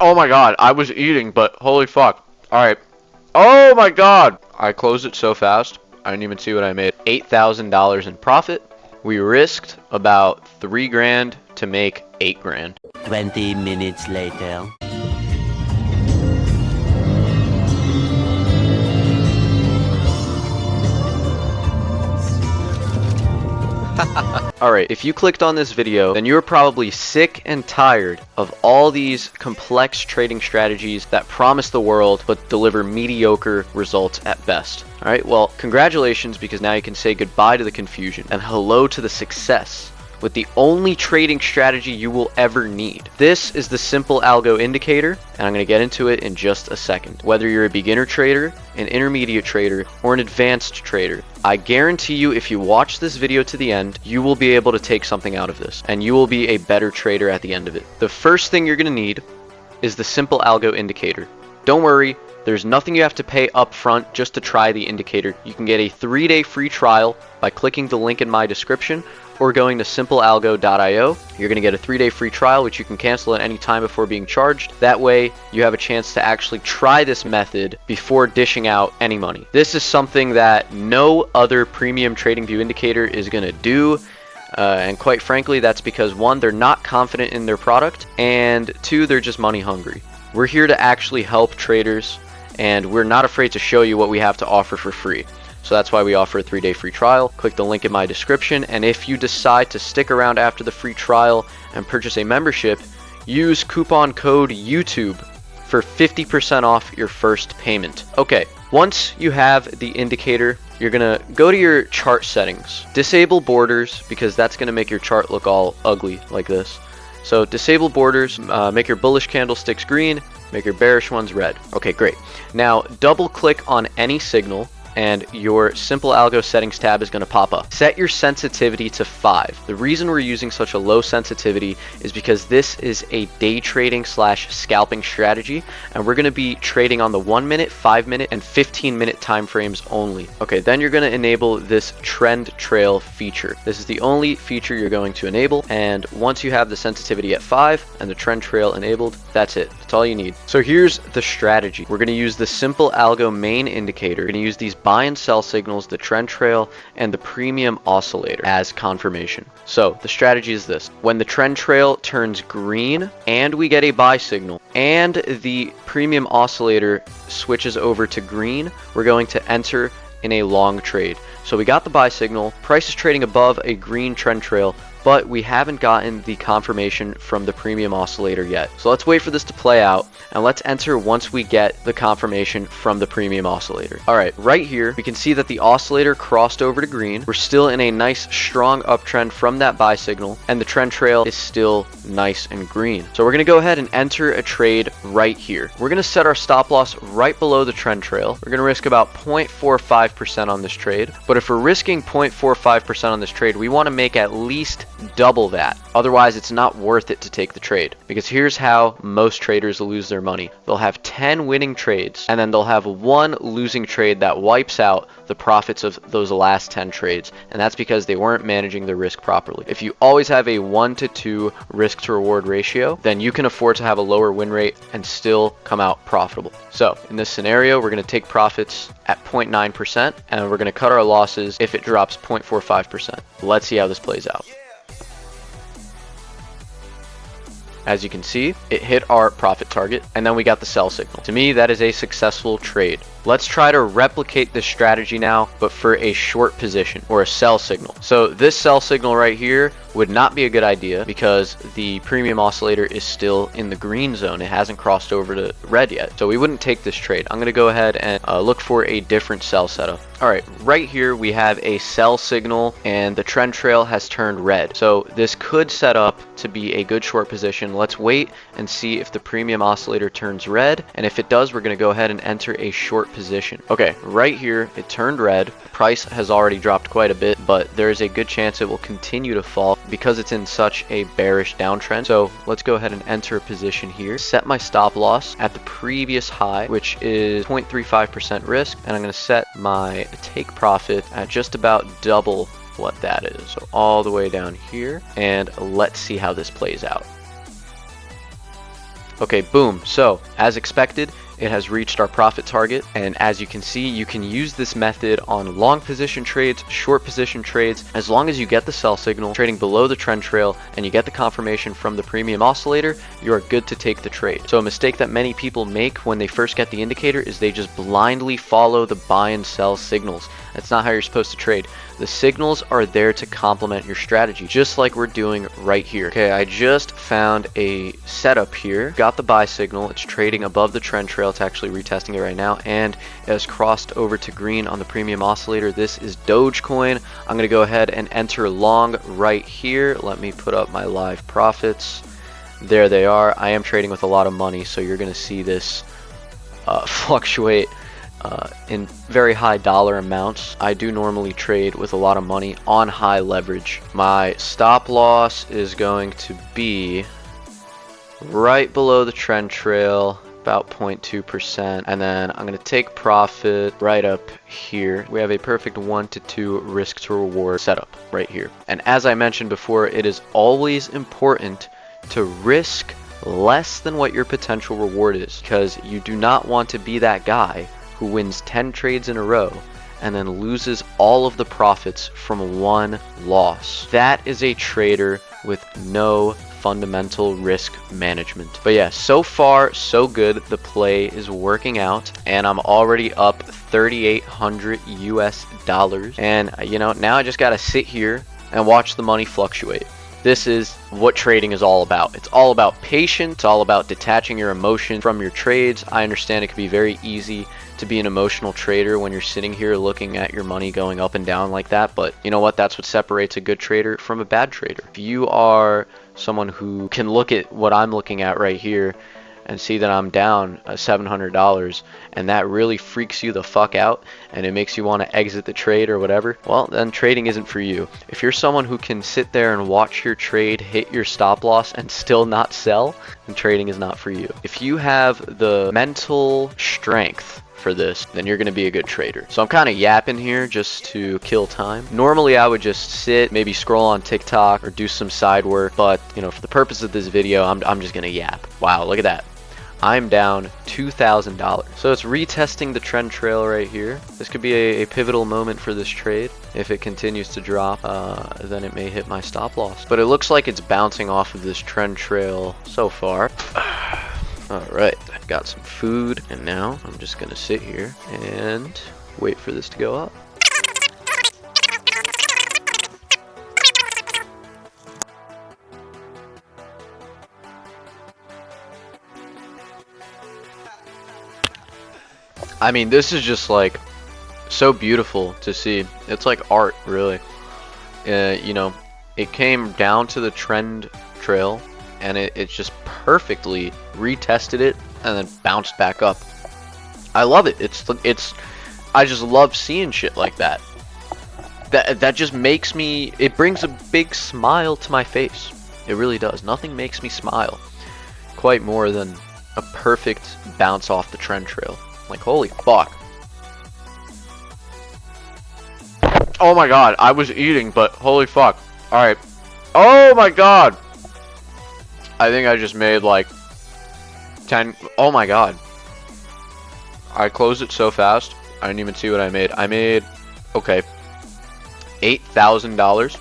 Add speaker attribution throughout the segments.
Speaker 1: Oh my god, I was eating, but holy fuck. Alright. Oh my god! I closed it so fast, I didn't even see what I made. $8,000 in profit. We risked about 3 grand to make 8 grand.
Speaker 2: 20 minutes later.
Speaker 1: Alright, if you clicked on this video, then you're probably sick and tired of all these complex trading strategies that promise the world but deliver mediocre results at best. Alright, well, congratulations, because now you can say goodbye to the confusion and hello to the success with the only trading strategy you will ever need. This is the SimpleAlgo indicator, and I'm going to get into it in just a second. Whether you're a beginner trader, an intermediate trader, or an advanced trader, I guarantee you if you watch this video to the end, you will be able to take something out of this, and you will be a better trader at the end of it. The first thing you're going to need is the SimpleAlgo indicator. Don't worry, there's nothing you have to pay up front just to try the indicator. You can get a 3-day free trial by clicking the link in my description, or going to simplealgo.io. You're going to get a 3-day free trial, which you can cancel at any time before being charged. That way, you have a chance to actually try this method before dishing out any money. This is something that no other premium trading view indicator is going to do. And quite frankly, that's because 1, they're not confident in their product, and 2, they're just money hungry. We're here to actually help traders, and we're not afraid to show you what we have to offer for free. So that's why we offer a 3-day free trial. Click the link in my description, and if you decide to stick around after the free trial and purchase a membership, use coupon code YouTube for 50% off your first payment. Okay, once you have the indicator, you're gonna go to your chart settings. Disable borders, because that's gonna make your chart look all ugly like this. So disable borders, make your bullish candlesticks green, make your bearish ones red. Okay, great. Now double click on any signal, and your SimpleAlgo settings tab is going to pop up. Set your sensitivity to 5. The reason we're using such a low sensitivity is because this is a day trading / scalping strategy, and we're going to be trading on the 1 minute, 5 minute, and 15 minute time frames only. Okay, then you're going to enable this trend trail feature. This is the only feature you're going to enable, and once you have the sensitivity at 5 and the trend trail enabled, that's it. That's all you need. So here's the strategy. We're going to use the SimpleAlgo main indicator. We're going to use these buy and sell signals, the trend trail, and the premium oscillator as confirmation. So the strategy is this: when the trend trail turns green and we get a buy signal and the premium oscillator switches over to green, we're going to enter in a long trade. So we got the buy signal, price is trading above a green trend trail, but we haven't gotten the confirmation from the premium oscillator yet. So let's wait for this to play out, and let's enter once we get the confirmation from the premium oscillator. Alright, right here, we can see that the oscillator crossed over to green. We're still in a nice strong uptrend from that buy signal, and the trend trail is still nice and green. So we're going to go ahead and enter a trade right here. We're going to set our stop loss right below the trend trail. We're going to risk about 0.45% on this trade, but if we're risking 0.45% on this trade, we want to make at least double that. Otherwise, it's not worth it to take the trade, because here's how most traders lose their money. They'll have 10 winning trades, and then they'll have 1 losing trade that wipes out the profits of those last 10 trades, and that's because they weren't managing the risk properly. If you always have a 1-to-2 risk to reward ratio, then you can afford to have a lower win rate and still come out profitable. So in this scenario, we're going to take profits at 0.9%, and we're going to cut our losses if it drops 0.45%. Let's see how this plays out. As you can see, it hit our profit target, and then we got the sell signal. To me, that is a successful trade. Let's try to replicate this strategy now, but for a short position or a sell signal. So this sell signal right here would not be a good idea because the premium oscillator is still in the green zone. It hasn't crossed over to red yet. So we wouldn't take this trade. I'm going to go ahead and look for a different sell setup. All right, right here we have a sell signal and the trend trail has turned red. So this could set up to be a good short position. Let's wait and see if the premium oscillator turns red. And if it does, we're going to go ahead and enter a short position. Okay, right here it turned red. The price has already dropped quite a bit, but there is a good chance it will continue to fall because it's in such a bearish downtrend. So let's go ahead and enter a position here. Set my stop loss at the previous high, which is 0.35% risk, and I'm going to set my take profit at just about double what that is. So all the way down here, and let's see how this plays out. Okay, boom. So as expected, it has reached our profit target, and as you can see, you can use this method on long position trades, short position trades. As long as you get the sell signal trading below the trend trail and you get the confirmation from the premium oscillator, you are good to take the trade. So a mistake that many people make when they first get the indicator is they just blindly follow the buy and sell signals. That's not how you're supposed to trade. The signals are there to complement your strategy, just like we're doing right here. Okay, I just found a setup here. Got the buy signal. It's trading above the trend trail. It's actually retesting it right now, and it has crossed over to green on the premium oscillator. This is Dogecoin. I'm going to go ahead and enter long right here. Let me put up my live profits. There they are. I am trading with a lot of money, so you're going to see this fluctuate in very high dollar amounts. I do normally trade with a lot of money on high leverage. My stop loss is going to be right below the trend trail, about 0.2%, and then I'm going to take profit right up here. We have a perfect 1 to 2 risk to reward setup right here. And as I mentioned before, it is always important to risk less than what your potential reward is, because you do not want to be that guy who wins 10 trades in a row and then loses all of the profits from one loss. That is a trader with no fundamental risk management. But yeah, so far so good. The play is working out, and I'm already up 3,800 US dollars. And you know, now I just gotta sit here and watch the money fluctuate. This is what trading is all about. It's all about patience. It's all about detaching your emotion from your trades. I understand it can be very easy to be an emotional trader when you're sitting here looking at your money going up and down like that, but you know what? That's what separates a good trader from a bad trader. If you are someone who can look at what I'm looking at right here and see that I'm down $700, and that really freaks you the fuck out and it makes you want to exit the trade or whatever, well, then trading isn't for you. If you're someone who can sit there and watch your trade hit your stop loss and still not sell, then trading is not for you. If you have the mental strength for this, then you're going to be a good trader. So I'm kind of yapping here just to kill time. Normally I would just sit, maybe scroll on TikTok or do some side work, but you know, for the purpose of this video, I'm just going to yap. Wow, look at that. I'm down $2,000. So it's retesting the trend trail right here. This could be a pivotal moment for this trade. If it continues to drop, then it may hit my stop loss. But it looks like it's bouncing off of this trend trail so far. Alright, I've got some food, and now I'm just gonna sit here and wait for this to go up. I mean, this is just like so beautiful to see. It's like art, really. You know, it came down to the trend trail, and it's just perfectly retested it and then bounced back up. I love it. I just love seeing shit like that. That just makes me, it brings a big smile to my face. It really does. Nothing makes me smile quite more than a perfect bounce off the trend trail. Like, holy fuck. Oh my god, I was eating, but holy fuck. Alright. Oh my god. I think I just made like 10. Oh my god. I closed it so fast. I didn't even see what I made. I made, okay, $8,000,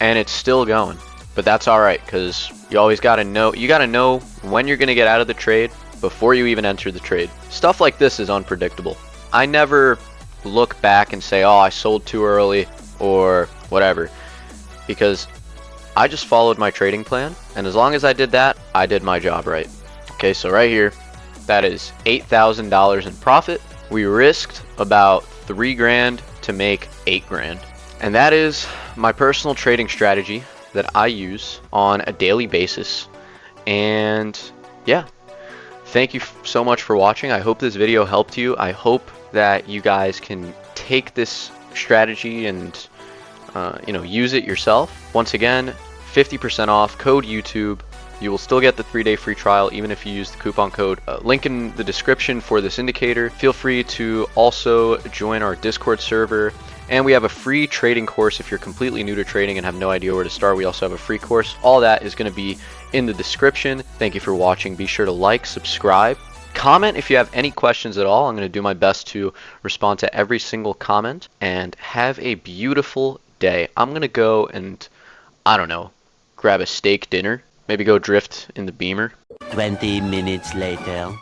Speaker 1: and it's still going. But that's alright, because you always gotta know. You gotta know when you're gonna get out of the trade before you even enter the trade. Stuff like this is unpredictable. I never look back and say, oh, I sold too early or whatever, because I just followed my trading plan, and as long as I did that, I did my job right. Okay, so right here, that is $8,000 in profit. We risked about 3 grand to make 8 grand. And that is my personal trading strategy that I use on a daily basis. And yeah, thank you so much for watching. I hope this video helped you. I hope that you guys can take this strategy and you know, use it yourself. Once again, 50% off, code YouTube, You will still get the 3-day free trial even if you use the coupon code. Link in the description for this indicator. Feel free to also join our Discord server. And we have a free trading course if you're completely new to trading and have no idea where to start. We also have a free course. All that is going to be in the description. Thank you for watching. Be sure to like, subscribe, comment if you have any questions at all. I'm going to do my best to respond to every single comment. And have a beautiful day. I'm going to go and, I don't know, grab a steak dinner. Maybe go drift in the Beamer.
Speaker 2: 20 minutes later.